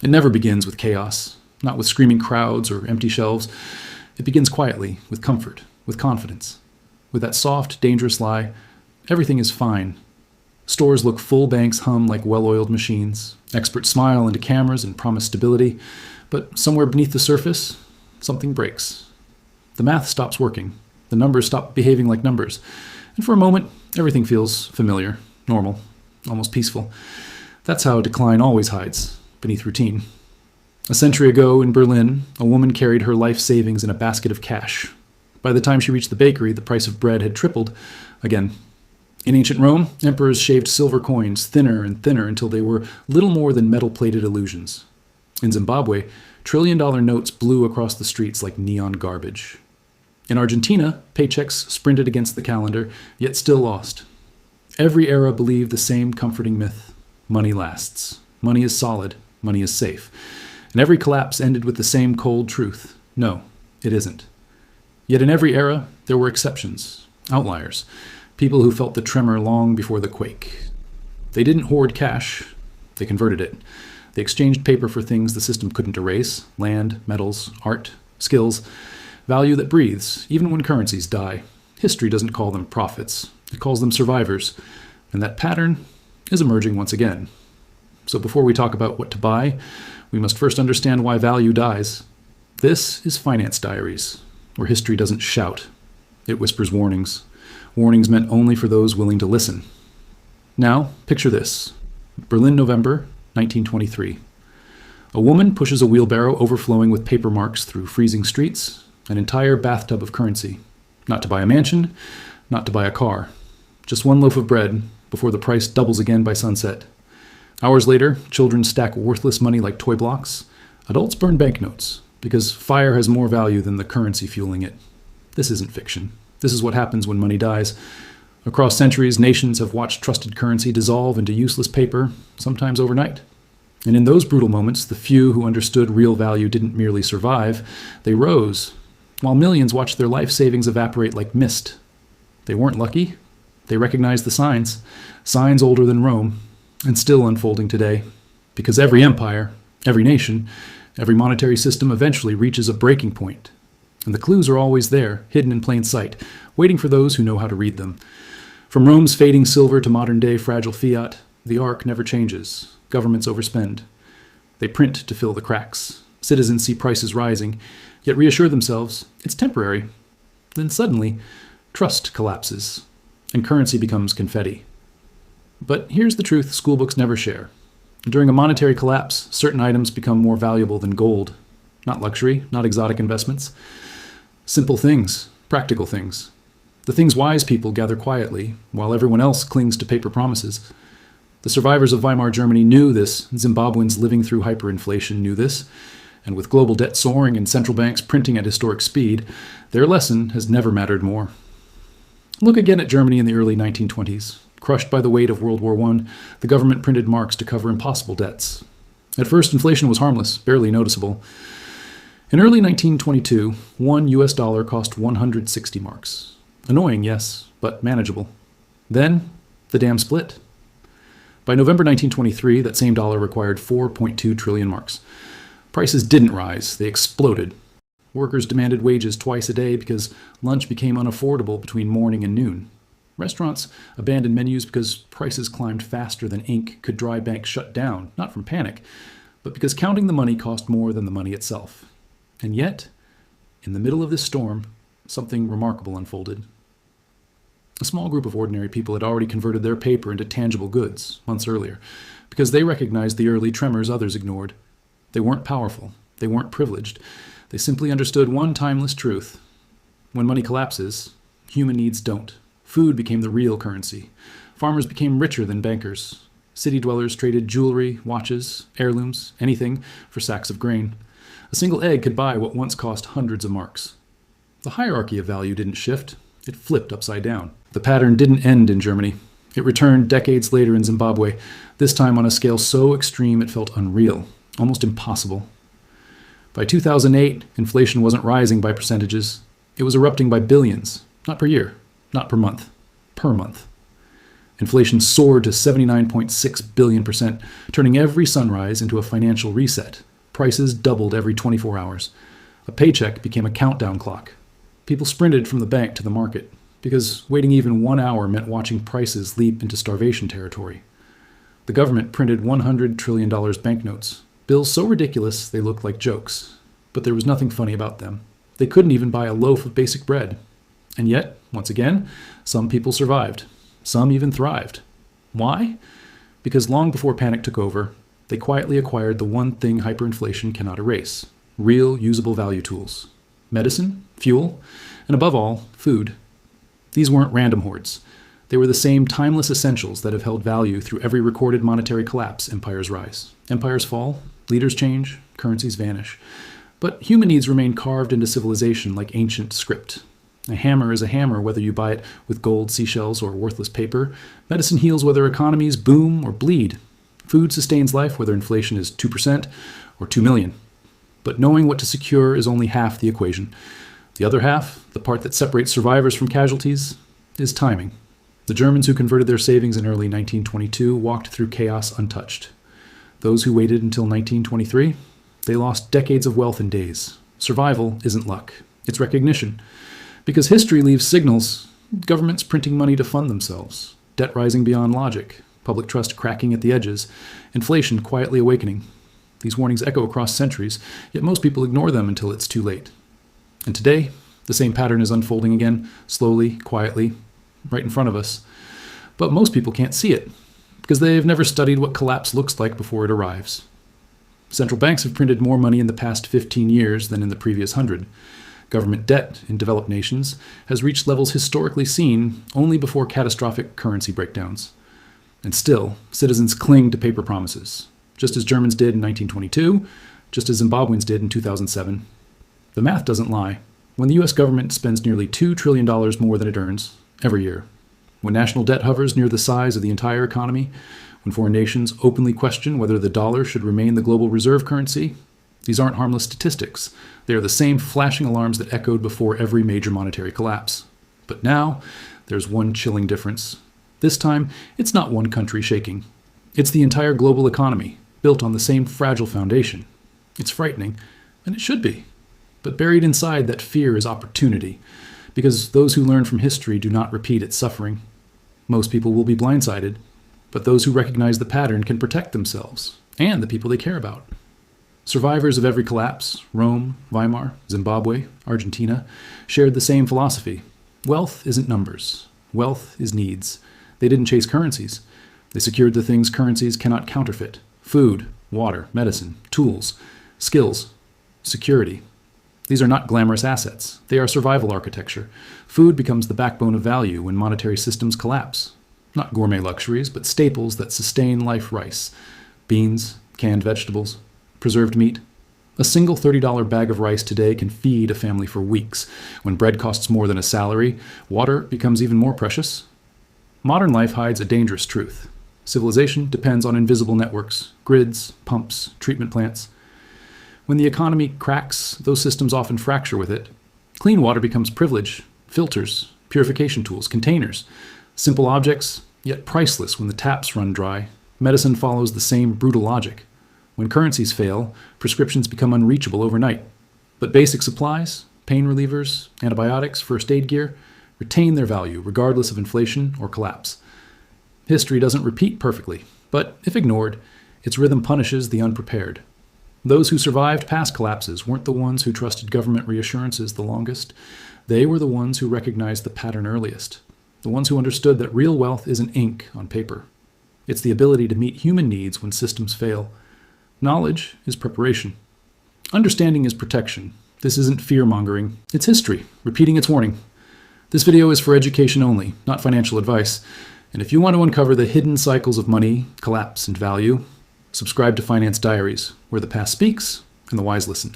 It never begins with chaos, not with screaming crowds or empty shelves. It begins quietly, with comfort, with confidence, with that soft, dangerous lie, everything is fine. Stores look full, banks hum like well-oiled machines. Experts smile into cameras and promise stability. But somewhere beneath the surface, something breaks. The math stops working. The numbers stop behaving like numbers. And for a moment, everything feels familiar, normal, almost peaceful. That's how decline always hides, beneath routine. A century ago in Berlin, a woman carried her life savings in a basket of cash. By the time she reached the bakery, the price of bread had tripled again. In ancient Rome, emperors shaved silver coins thinner and thinner until they were little more than metal-plated illusions. In Zimbabwe, trillion-dollar notes blew across the streets like neon garbage. In Argentina, paychecks sprinted against the calendar, yet still lost. Every era believed the same comforting myth. Money lasts. Money is solid. Money is safe. And every collapse ended with the same cold truth. No, it isn't. Yet in every era, there were exceptions, outliers. People who felt the tremor long before the quake. They didn't hoard cash, they converted it. They exchanged paper for things the system couldn't erase: land, metals, art, skills, value that breathes, even when currencies die. History doesn't call them prophets, it calls them survivors. And that pattern is emerging once again. So before we talk about what to buy, we must first understand why value dies. This is Finance Diaries, where history doesn't shout, it whispers warnings. Warnings meant only for those willing to listen. Now, picture this. Berlin, November, 1923. A woman pushes a wheelbarrow overflowing with paper marks through freezing streets, an entire bathtub of currency. Not to buy a mansion, not to buy a car. Just one loaf of bread before the price doubles again by sunset. Hours later, children stack worthless money like toy blocks. Adults burn banknotes because fire has more value than the currency fueling it. This isn't fiction. This is what happens when money dies. Across centuries, nations have watched trusted currency dissolve into useless paper, sometimes overnight. And in those brutal moments, the few who understood real value didn't merely survive, they rose, while millions watched their life savings evaporate like mist. They weren't lucky. They recognized the signs, signs older than Rome, and still unfolding today. Because every empire, every nation, every monetary system eventually reaches a breaking point. And the clues are always there, hidden in plain sight, waiting for those who know how to read them. From Rome's fading silver to modern-day fragile fiat, the arc never changes. Governments overspend. They print to fill the cracks. Citizens see prices rising, yet reassure themselves it's temporary. Then suddenly, trust collapses, and currency becomes confetti. But here's the truth schoolbooks never share. During a monetary collapse, certain items become more valuable than gold. Not luxury, not exotic investments. Simple things, practical things. The things wise people gather quietly, while everyone else clings to paper promises. The survivors of Weimar Germany knew this. Zimbabweans living through hyperinflation knew this. And with global debt soaring and central banks printing at historic speed, their lesson has never mattered more. Look again at Germany in the early 1920s. Crushed by the weight of World War I, the government printed marks to cover impossible debts. At first, inflation was harmless, barely noticeable. In early 1922, one US dollar cost 160 marks. Annoying, yes, but manageable. Then, the dam split. By November 1923, that same dollar required 4.2 trillion marks. Prices didn't rise, they exploded. Workers demanded wages twice a day because lunch became unaffordable between morning and noon. Restaurants abandoned menus because prices climbed faster than ink could dry banks shut down, not from panic, but because counting the money cost more than the money itself. And yet, in the middle of this storm, something remarkable unfolded. A small group of ordinary people had already converted their paper into tangible goods months earlier, because they recognized the early tremors others ignored. They weren't powerful. They weren't privileged. They simply understood one timeless truth. When money collapses, human needs don't. Food became the real currency. Farmers became richer than bankers. City dwellers traded jewelry, watches, heirlooms, anything for sacks of grain. A single egg could buy what once cost hundreds of marks. The hierarchy of value didn't shift. It flipped upside down. The pattern didn't end in Germany. It returned decades later in Zimbabwe, this time on a scale so extreme it felt unreal, almost impossible. By 2008, inflation wasn't rising by percentages. It was erupting by billions, not per year, not per month, per month. Inflation soared to 79.6 billion%, turning every sunrise into a financial reset. Prices doubled every 24 hours. A paycheck became a countdown clock. People sprinted from the bank to the market, because waiting even 1 hour meant watching prices leap into starvation territory. The government printed $100 trillion banknotes, bills so ridiculous they looked like jokes. But there was nothing funny about them. They couldn't even buy a loaf of basic bread. And yet, once again, some people survived. Some even thrived. Why? Because long before panic took over, they quietly acquired the one thing hyperinflation cannot erase: real, usable value tools. Medicine, fuel, and above all, food. These weren't random hoards. They were the same timeless essentials that have held value through every recorded monetary collapse empires rise. Empires fall, leaders change, currencies vanish. But human needs remain carved into civilization like ancient script. A hammer is a hammer whether you buy it with gold, seashells, or worthless paper. Medicine heals whether economies boom or bleed. Food sustains life whether inflation is 2% or 2 million. But knowing what to secure is only half the equation. The other half, the part that separates survivors from casualties, is timing. The Germans who converted their savings in early 1922 walked through chaos untouched. Those who waited until 1923, they lost decades of wealth in days. Survival isn't luck, it's recognition. Because history leaves signals: governments printing money to fund themselves, debt rising beyond logic, public trust cracking at the edges, inflation quietly awakening. These warnings echo across centuries, yet most people ignore them until it's too late. And today, the same pattern is unfolding again, slowly, quietly, right in front of us. But most people can't see it, because they've never studied what collapse looks like before it arrives. Central banks have printed more money in the past 15 years than in the previous 100. Government debt in developed nations has reached levels historically seen only before catastrophic currency breakdowns. And still, citizens cling to paper promises, just as Germans did in 1922, just as Zimbabweans did in 2007. The math doesn't lie. When the US government spends nearly $2 trillion more than it earns every year, when national debt hovers near the size of the entire economy, when foreign nations openly question whether the dollar should remain the global reserve currency, these aren't harmless statistics. They are the same flashing alarms that echoed before every major monetary collapse. But now, there's one chilling difference. This time, it's not one country shaking. It's the entire global economy, built on the same fragile foundation. It's frightening, and it should be. But buried inside that fear is opportunity, because those who learn from history do not repeat its suffering. Most people will be blindsided, but those who recognize the pattern can protect themselves and the people they care about. Survivors of every collapse, Rome, Weimar, Zimbabwe, Argentina, shared the same philosophy. Wealth isn't numbers. Wealth is needs. They didn't chase currencies. They secured the things currencies cannot counterfeit: food, water, medicine, tools, skills, security. These are not glamorous assets. They are survival architecture. Food becomes the backbone of value when monetary systems collapse. Not gourmet luxuries, but staples that sustain life: rice, beans, canned vegetables, preserved meat. A single $30 bag of rice today can feed a family for weeks. When bread costs more than a salary, water becomes even more precious. Modern life hides a dangerous truth. Civilization depends on invisible networks: grids, pumps, treatment plants. When the economy cracks, those systems often fracture with it. Clean water becomes privilege: filters, purification tools, containers. Simple objects, yet priceless when the taps run dry. Medicine follows the same brutal logic. When currencies fail, prescriptions become unreachable overnight. But basic supplies, pain relievers, antibiotics, first aid gear, retain their value regardless of inflation or collapse. History doesn't repeat perfectly, but if ignored, its rhythm punishes the unprepared. Those who survived past collapses weren't the ones who trusted government reassurances the longest. They were the ones who recognized the pattern earliest, the ones who understood that real wealth isn't ink on paper. It's the ability to meet human needs when systems fail. Knowledge is preparation. Understanding is protection. This isn't fear-mongering. It's history, repeating its warning. This video is for education only, not financial advice. And if you want to uncover the hidden cycles of money, collapse, and value, subscribe to Finance Diaries, where the past speaks and the wise listen.